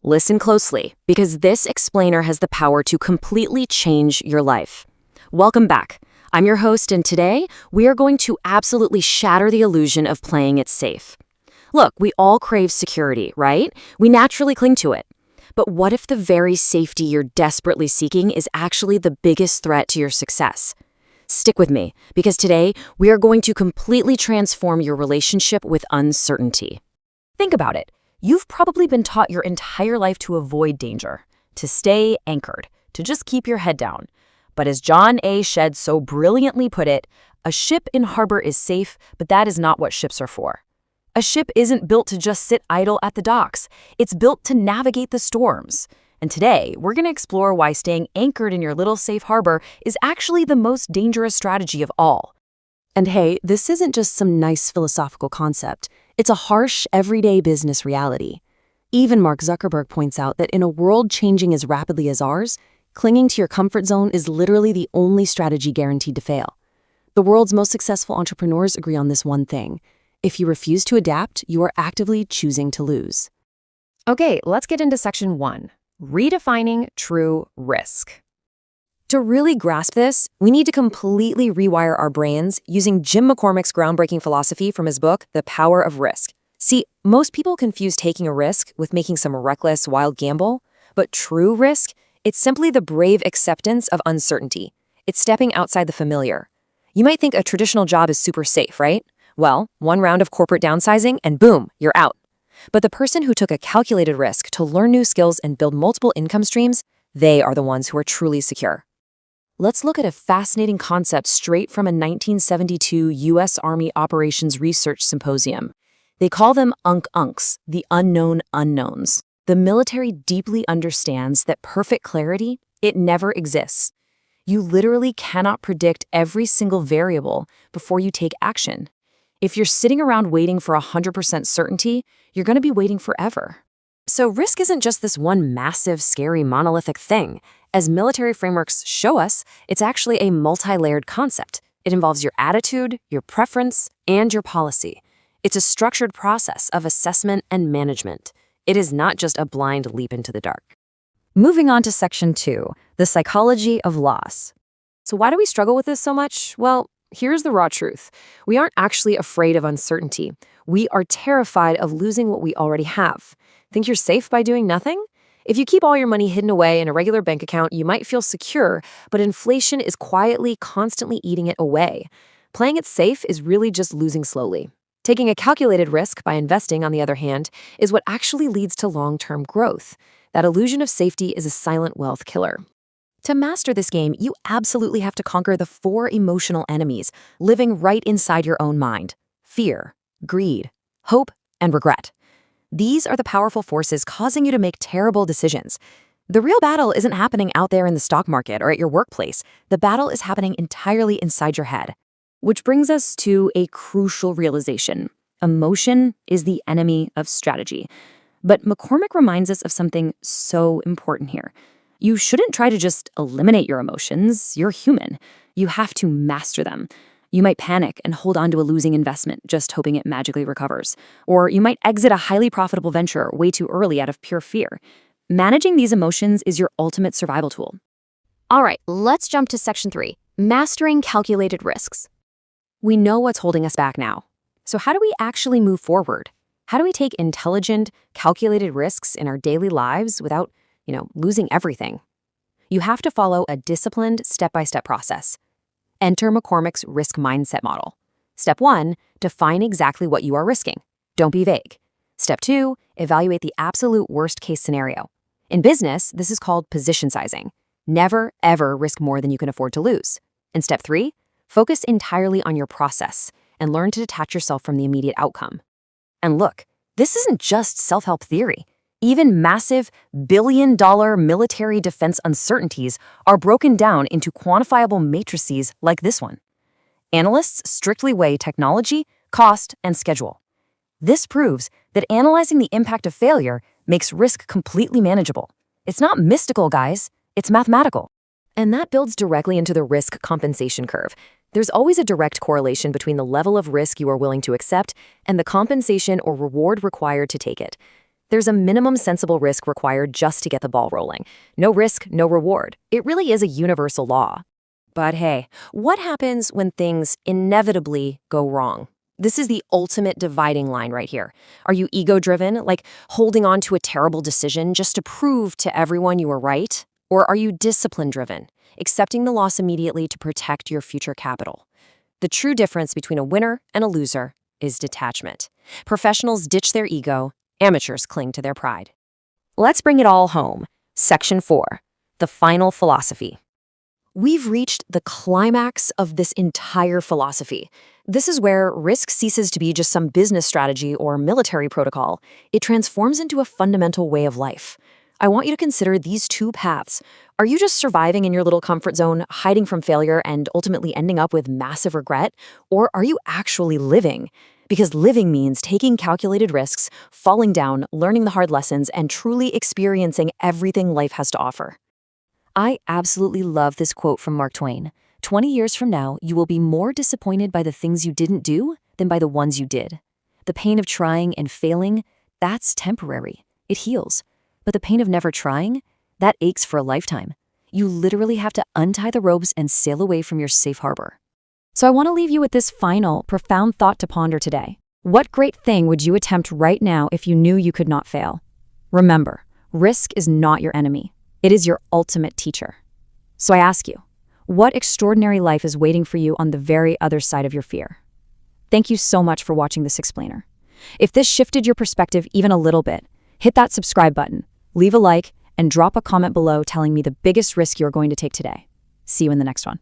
Listen closely, because this explainer has the power to completely change your life. Welcome back. I'm your host, and today we are going to absolutely shatter the illusion of playing it safe. Look, we all crave security, right? We naturally cling to it. But what if the very safety you're desperately seeking is actually the biggest threat to your success? Stick with me, because today we are going to completely transform your relationship with uncertainty. Think about it. You've probably been taught your entire life to avoid danger, to stay anchored, to just keep your head down. But as John A. Shedd so brilliantly put it, a ship in harbor is safe, but that is not what ships are for. A ship isn't built to just sit idle at the docks. It's built to navigate the storms. And today, we're going to explore why staying anchored in your little safe harbor is actually the most dangerous strategy of all. And hey, this isn't just some nice philosophical concept. It's a harsh, everyday business reality. Even Mark Zuckerberg points out that in a world changing as rapidly as ours, clinging to your comfort zone is literally the only strategy guaranteed to fail. The world's most successful entrepreneurs agree on this one thing. If you refuse to adapt, you are actively choosing to lose. Okay, let's get into section 1, redefining true risk. To really grasp this, we need to completely rewire our brains using Jim McCormick's groundbreaking philosophy from his book, The Power of Risk. See, most people confuse taking a risk with making some reckless, wild gamble, but true risk, it's simply the brave acceptance of uncertainty. It's stepping outside the familiar. You might think a traditional job is super safe, right? Well, one round of corporate downsizing and boom, you're out. But the person who took a calculated risk to learn new skills and build multiple income streams, they are the ones who are truly secure. Let's look at a fascinating concept straight from a 1972 U.S. Army Operations Research Symposium. They call them UNC-UNCs, the unknown unknowns. The military deeply understands that perfect clarity, it never exists. You literally cannot predict every single variable before you take action. If you're sitting around waiting for 100% certainty, you're going to be waiting forever. So risk isn't just this one massive, scary, monolithic thing. As military frameworks show us, it's actually a multi-layered concept. It involves your attitude, your preference, and your policy. It's a structured process of assessment and management. It is not just a blind leap into the dark. Moving on to section 2, the psychology of loss. So why do we struggle with this so much? Well, here's the raw truth. We aren't actually afraid of uncertainty. We are terrified of losing what we already have. Think you're safe by doing nothing? If you keep all your money hidden away in a regular bank account, you might feel secure, but inflation is quietly, constantly eating it away. Playing it safe is really just losing slowly. Taking a calculated risk by investing, on the other hand, is what actually leads to long-term growth. That illusion of safety is a silent wealth killer. To master this game, you absolutely have to conquer the 4 emotional enemies living right inside your own mind: fear, greed, hope, and regret. These are the powerful forces causing you to make terrible decisions. The real battle isn't happening out there in the stock market or at your workplace. The battle is happening entirely inside your head. Which brings us to a crucial realization. Emotion is the enemy of strategy. But McCormick reminds us of something so important here. You shouldn't try to just eliminate your emotions. You're human. You have to master them. You might panic and hold on to a losing investment, just hoping it magically recovers. Or you might exit a highly profitable venture way too early out of pure fear. Managing these emotions is your ultimate survival tool. All right, let's jump to section 3, mastering calculated risks. We know what's holding us back now. So how do we actually move forward? How do we take intelligent, calculated risks in our daily lives without, losing everything? You have to follow a disciplined, step-by-step process. Enter McCormick's risk mindset model. Step 1, define exactly what you are risking. Don't be vague. Step 2, evaluate the absolute worst-case scenario. In business, this is called position sizing. Never, ever risk more than you can afford to lose. And step 3, focus entirely on your process and learn to detach yourself from the immediate outcome. And look, this isn't just self-help theory. Even massive, billion-dollar military defense uncertainties are broken down into quantifiable matrices like this one. Analysts strictly weigh technology, cost, and schedule. This proves that analyzing the impact of failure makes risk completely manageable. It's not mystical, guys. It's mathematical. And that builds directly into the risk compensation curve. There's always a direct correlation between the level of risk you are willing to accept and the compensation or reward required to take it. There's a minimum sensible risk required just to get the ball rolling. No risk, no reward. It really is a universal law. But hey, what happens when things inevitably go wrong? This is the ultimate dividing line right here. Are you ego-driven, like holding on to a terrible decision just to prove to everyone you were right? Or are you discipline-driven, accepting the loss immediately to protect your future capital? The true difference between a winner and a loser is detachment. Professionals ditch their ego, amateurs cling to their pride. Let's bring it all home. Section 4, the final philosophy. We've reached the climax of this entire philosophy. This is where risk ceases to be just some business strategy or military protocol. It transforms into a fundamental way of life. I want you to consider these two paths. Are you just surviving in your little comfort zone, hiding from failure, and ultimately ending up with massive regret? Or are you actually living? Because living means taking calculated risks, falling down, learning the hard lessons, and truly experiencing everything life has to offer. I absolutely love this quote from Mark Twain. 20 years from now, you will be more disappointed by the things you didn't do than by the ones you did. The pain of trying and failing, that's temporary. It heals. But the pain of never trying, that aches for a lifetime. You literally have to untie the ropes and sail away from your safe harbor. So I want to leave you with this final, profound thought to ponder today. What great thing would you attempt right now if you knew you could not fail? Remember, risk is not your enemy. It is your ultimate teacher. So I ask you, what extraordinary life is waiting for you on the very other side of your fear? Thank you so much for watching this explainer. If this shifted your perspective even a little bit, hit that subscribe button, leave a like, and drop a comment below telling me the biggest risk you're going to take today. See you in the next one.